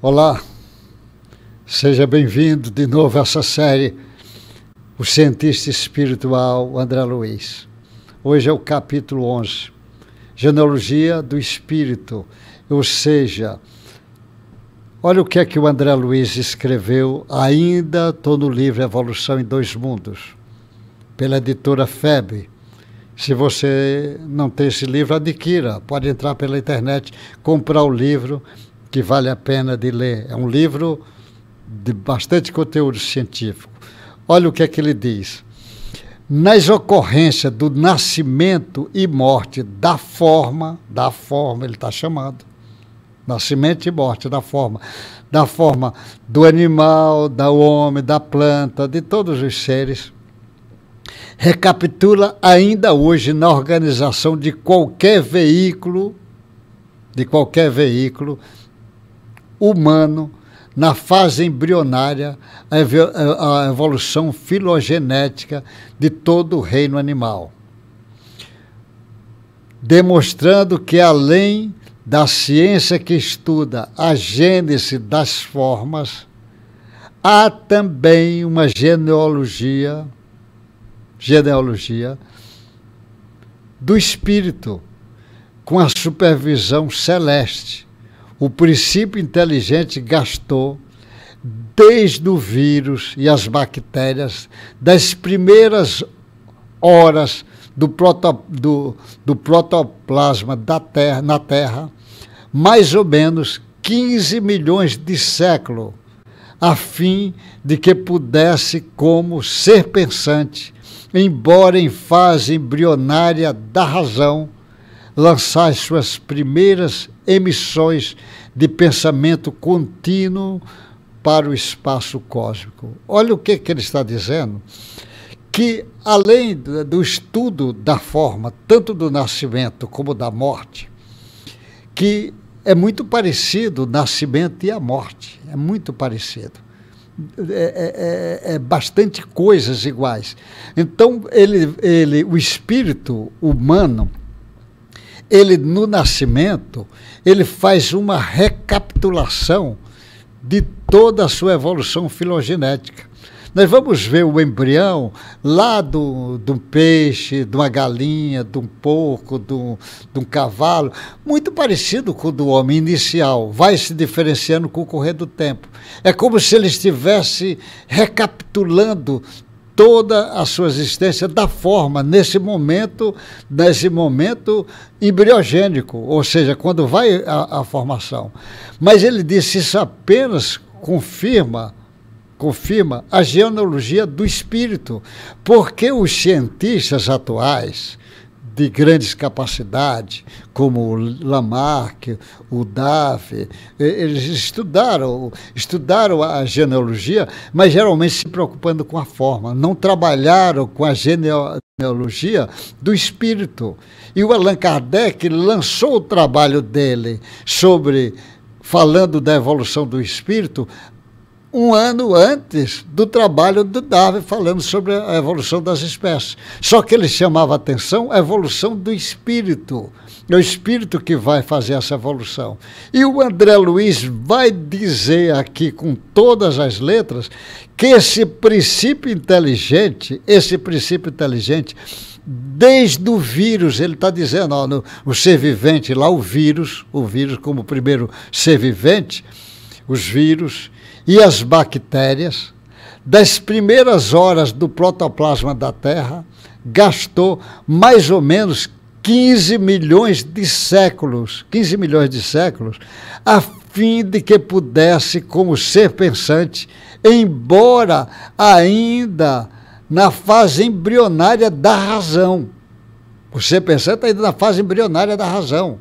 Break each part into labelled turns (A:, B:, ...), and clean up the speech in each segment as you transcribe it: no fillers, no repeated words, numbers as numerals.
A: Olá, seja bem-vindo de novo a essa série, o cientista espiritual André Luiz. Hoje é o capítulo 11, Genealogia do Espírito, ou seja, olha o que é que o André Luiz escreveu, ainda estou no livro Evolução em Dois Mundos, pela editora FEB. Se você não tem esse livro, adquira, pode entrar pela internet, comprar o livro, que vale a pena de ler. É um livro de bastante conteúdo científico. Olha o que é que ele diz. Nas ocorrências do nascimento e morte da forma, ele está chamando, nascimento e morte da forma do animal, do homem, da planta, de todos os seres, recapitula ainda hoje na organização de qualquer veículo humano, na fase embrionária, a evolução filogenética de todo o reino animal, demonstrando que além da ciência que estuda a gênese das formas, há também uma genealogia do espírito, com a supervisão celeste. O princípio inteligente gastou, desde o vírus e as bactérias, das primeiras horas do protoplasma na Terra, mais ou menos 15 milhões de séculos, a fim de que pudesse, como ser pensante, embora em fase embrionária da razão, lançar suas primeiras emissões de pensamento contínuo para o espaço cósmico. Olha o que ele está dizendo, que além do estudo da forma, tanto do nascimento como da morte, que é muito parecido o nascimento e a morte, é muito parecido. Bastante coisas iguais. Então, o espírito humano, ele no nascimento, ele faz uma recapitulação de toda a sua evolução filogenética. Nós vamos ver o embrião lá de um peixe, de uma galinha, de um porco, de um cavalo, muito parecido com o do homem inicial, vai se diferenciando com o correr do tempo. É como se ele estivesse recapitulando toda a sua existência da forma, nesse momento embriogênico, ou seja, quando vai a formação. Mas ele disse, isso apenas confirma a genealogia do espírito, porque os cientistas atuais, de grandes capacidades, como o Lamarck, o Dave, eles estudaram a genealogia, mas geralmente se preocupando com a forma, não trabalharam com a genealogia do espírito. E o Allan Kardec lançou o trabalho dele falando da evolução do espírito, um ano antes do trabalho do Darwin, falando sobre a evolução das espécies. Só que ele chamava a atenção a evolução do espírito. É o espírito que vai fazer essa evolução. E o André Luiz vai dizer aqui, com todas as letras, que esse princípio inteligente, desde o vírus, ele está dizendo, o ser vivente lá, o vírus como o primeiro ser vivente, os vírus e as bactérias, das primeiras horas do protoplasma da Terra, gastou mais ou menos 15 milhões de séculos, a fim de que pudesse, como ser pensante, embora ainda na fase embrionária da razão. O ser pensante ainda na fase embrionária da razão.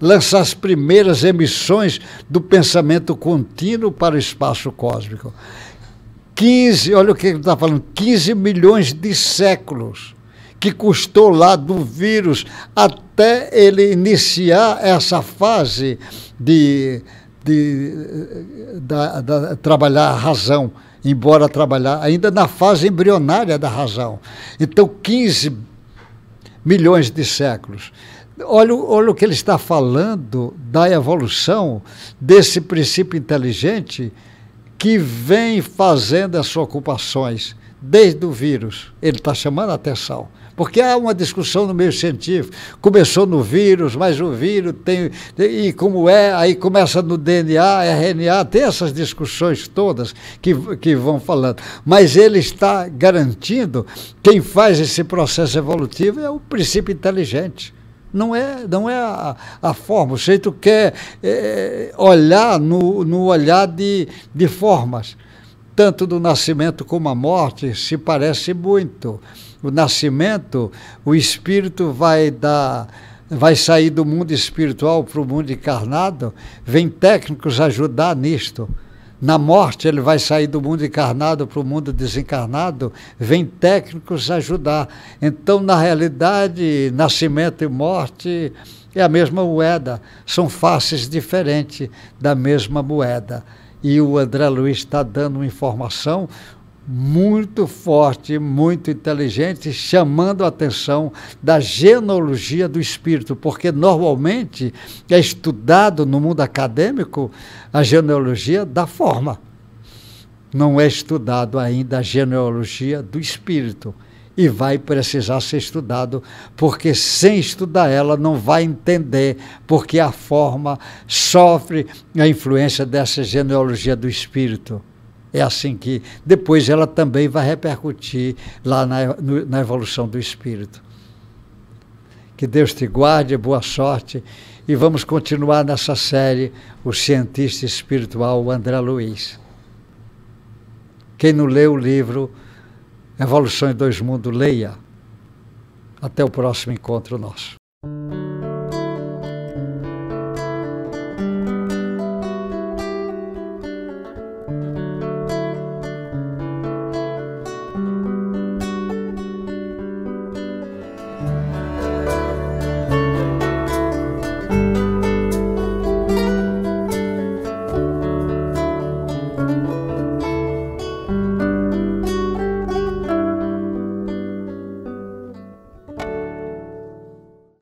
A: Lançar as primeiras emissões do pensamento contínuo para o espaço cósmico. Olha o que ele está falando, 15 milhões de séculos, que custou lá do vírus até ele iniciar essa fase de trabalhar a razão, embora trabalhar ainda na fase embrionária da razão. Então, 15 milhões de séculos. olha o que ele está falando da evolução desse princípio inteligente que vem fazendo as suas ocupações desde o vírus. Ele está chamando a atenção. Porque há uma discussão no meio científico, começou no vírus, mas o vírus tem, e como é, aí começa no DNA, RNA, tem essas discussões todas que vão falando. Mas ele está garantindo, quem faz esse processo evolutivo é o princípio inteligente. Não é a forma, o sujeito quer olhar no olhar de formas. Tanto do nascimento como a morte se parece muito. O nascimento, o espírito vai sair do mundo espiritual para o mundo encarnado, vem técnicos ajudar nisto. Na morte, ele vai sair do mundo encarnado para o mundo desencarnado, vem técnicos ajudar. Então, na realidade, nascimento e morte é a mesma moeda, são faces diferentes da mesma moeda. E o André Luiz está dando uma informação muito forte, muito inteligente, chamando a atenção da genealogia do espírito, porque normalmente é estudado no mundo acadêmico a genealogia da forma. Não é estudado ainda a genealogia do espírito. E vai precisar ser estudado, porque sem estudar ela não vai entender, porque a forma sofre a influência dessa genealogia do espírito. É assim que depois ela também vai repercutir lá na evolução do espírito. Que Deus te guarde, boa sorte, e vamos continuar nessa série, o cientista espiritual André Luiz. Quem não leu o livro Evolução em Dois Mundos, leia. Até o próximo encontro nosso.